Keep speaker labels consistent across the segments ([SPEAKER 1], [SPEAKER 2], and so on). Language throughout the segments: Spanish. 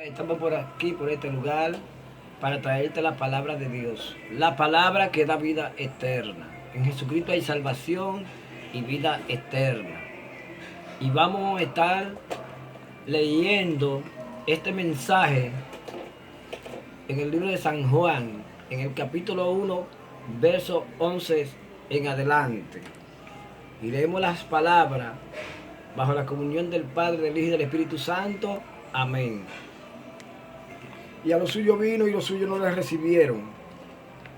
[SPEAKER 1] Estamos por aquí, por este lugar, para traerte la palabra de Dios. La palabra que da vida eterna. En Jesucristo hay salvación y vida eterna. Y vamos a estar leyendo este mensaje en el libro de San Juan, en el capítulo 1, verso 11 en adelante. Y leemos las palabras bajo la comunión del Padre, del Hijo y del Espíritu Santo. Amén. Y a los suyos vino y los suyos no les recibieron.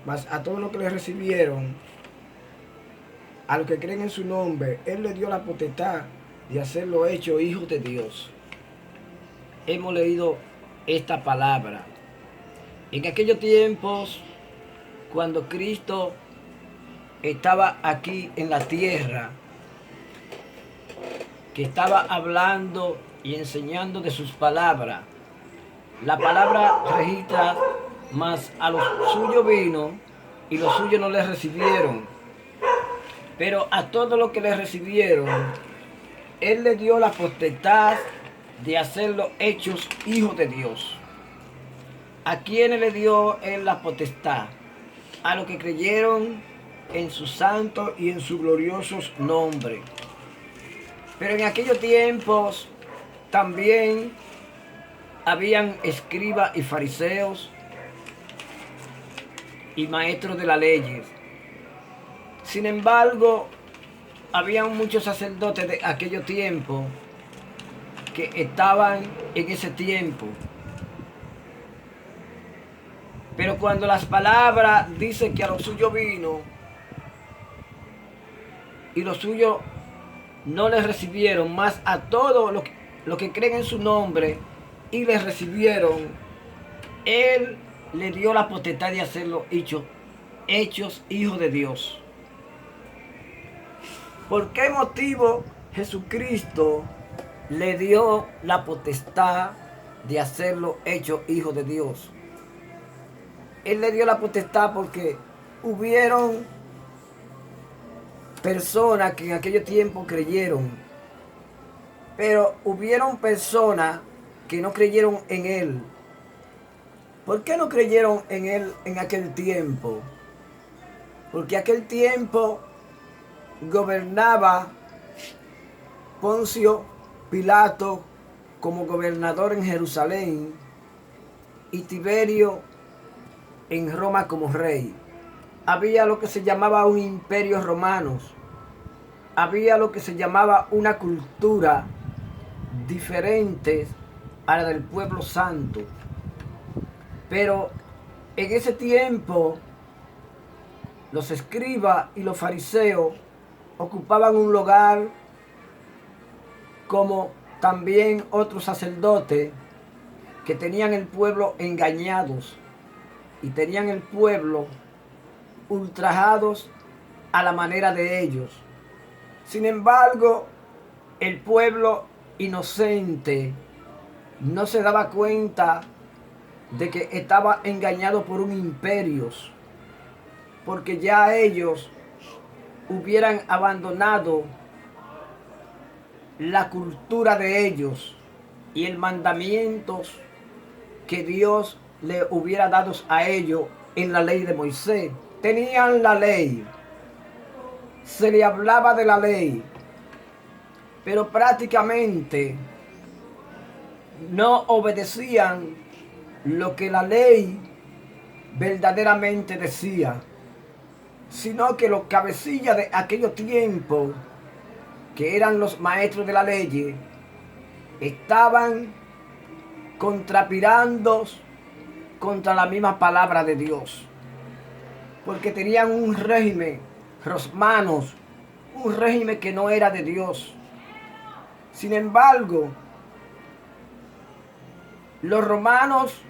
[SPEAKER 1] Mas a todos los que les recibieron, a los que creen en su nombre, Él les dio la potestad de hacerlo hecho hijos de Dios. Hemos leído esta palabra. En aquellos tiempos, cuando Cristo estaba aquí en la tierra, que estaba hablando y enseñando de sus palabras, la palabra registra: mas a los suyos vino y los suyos no les recibieron. Pero a todos los que les recibieron, Él les dio la potestad de hacerlos hechos hijos de Dios. ¿A quiénes le dio Él la potestad? A los que creyeron en su santo y en su gloriosos nombre. Pero en aquellos tiempos también habían escribas y fariseos y maestros de la ley. Sin embargo, habían muchos sacerdotes de aquellos tiempos que estaban en ese tiempo. Pero cuando las palabras dicen que a los suyos vino y los suyos no les recibieron, más a todos los que creen en su nombre y les recibieron, Él le dio la potestad de hacerlo hechos hijos de Dios. ¿Por qué motivo Jesucristo le dio la potestad de hacerlo hecho hijo de Dios? Él le dio la potestad porque hubieron personas que en aquel tiempo creyeron, pero hubieron personas que no creyeron en Él. ¿Por qué no creyeron en Él en aquel tiempo? Porque aquel tiempo gobernaba Poncio Pilato como gobernador en Jerusalén y Tiberio en Roma como rey. Había lo que se llamaba un imperio romano. Había lo que se llamaba una cultura diferente a la del pueblo santo. Pero en ese tiempo los escribas y los fariseos ocupaban un lugar, como también otros sacerdotes que tenían el pueblo engañados y tenían el pueblo ultrajados a la manera de ellos. Sin embargo, el pueblo inocente no se daba cuenta de que estaba engañado por un imperio, porque ya ellos hubieran abandonado la cultura de ellos y el mandamiento que Dios le hubiera dado a ellos en la ley de Moisés. Tenían la ley, se le hablaba de la ley, pero prácticamente no obedecían lo que la ley verdaderamente decía, sino que los cabecillas de aquellos tiempos, que eran los maestros de la ley, estaban contrapirando contra la misma palabra de Dios, porque tenían un régimen romano, un régimen que no era de Dios. Sin embargo, los romanos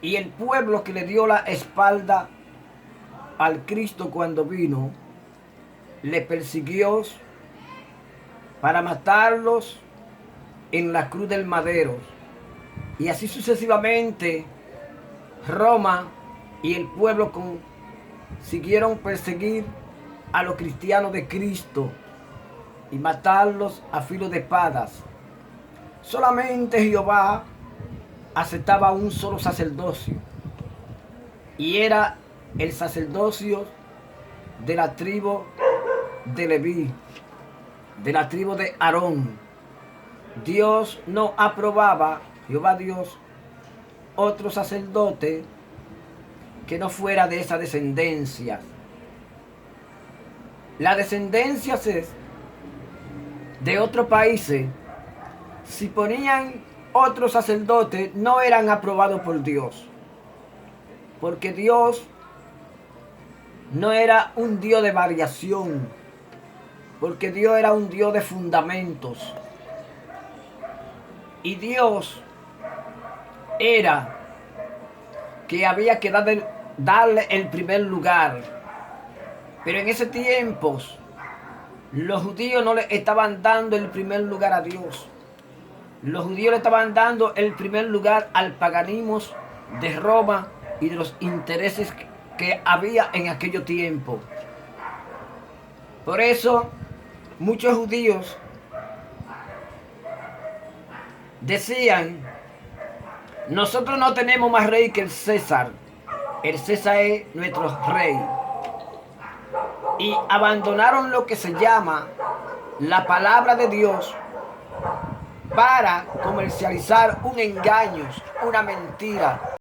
[SPEAKER 1] y el pueblo que le dio la espalda al Cristo cuando vino, le persiguió para matarlos en la cruz del madero. Y así sucesivamente, Roma y el pueblo consiguieron perseguir a los cristianos de Cristo y matarlos a filo de espadas. Solamente Jehová aceptaba un solo sacerdocio, y era el sacerdocio de la tribu de Leví, de la tribu de Aarón. Dios no aprobaba, Jehová Dios, otro sacerdote que no fuera de esa descendencia. La descendencia es de otros países. Si ponían otro sacerdote, no eran aprobados por Dios, porque Dios no era un Dios de variación, porque Dios era un Dios de fundamentos. Y Dios era que había que darle el primer lugar. Pero en ese tiempo los judíos no le estaban dando el primer lugar a Dios. Los judíos le estaban dando el primer lugar al paganismo de Roma y de los intereses que había en aquellos tiempos. Por eso muchos judíos decían: nosotros no tenemos más rey que el César es nuestro rey. Y abandonaron lo que se llama la palabra de Dios para comercializar un engaño, una mentira.